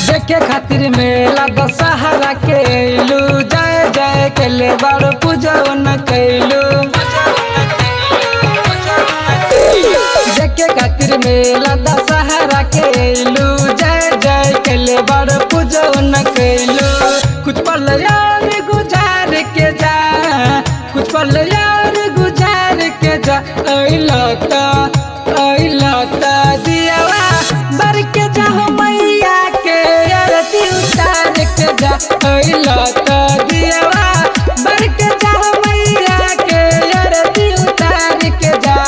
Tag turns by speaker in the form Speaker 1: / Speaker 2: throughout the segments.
Speaker 1: देखे खातिर मेला दशहरा के लू जय जय के ले बड़ पूजन कैलू। देखे खातिर मेला दशहरा के लू जय जय के ले बड़ पूजन कैलू। कुछ पल यार गुजार के जा, कुछ पल यार गुजार के जा। अइलता दियावा बर के जाओ मैया के आरती उतार के जा। अइलता दियावा बर के जाओ मैया के आरती उतार के जा।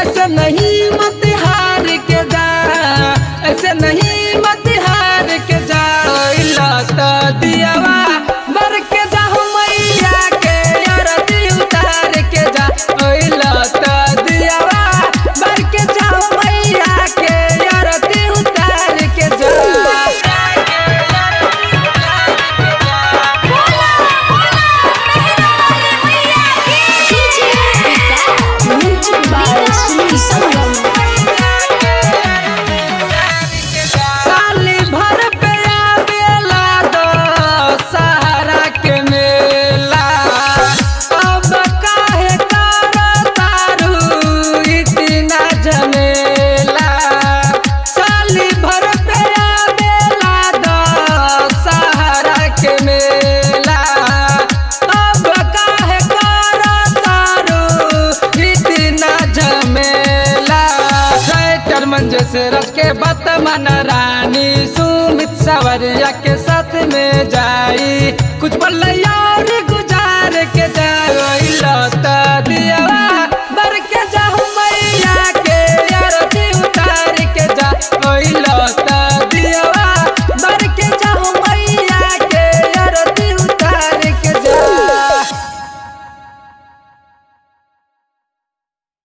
Speaker 1: ऐसे नहीं मत हार के जा, ऐसे नहीं मत हार के जा। अइलता दियावा बर के जाओ मैया के आरती उतार के जा। अइलता दियावा बर के जाओ मैया के आरती उतार के जा। साली भर पे आवेला दशहरा के मेला, अब काहे करतारू इतना झमेला। साली भर पे आवेला दशहरा के मेला, अब काहे करतारू इतना झमेला। राइटर मंजे से रच के बत मन रानी सुमित सवरिया के साथ में जाई। कुछ पल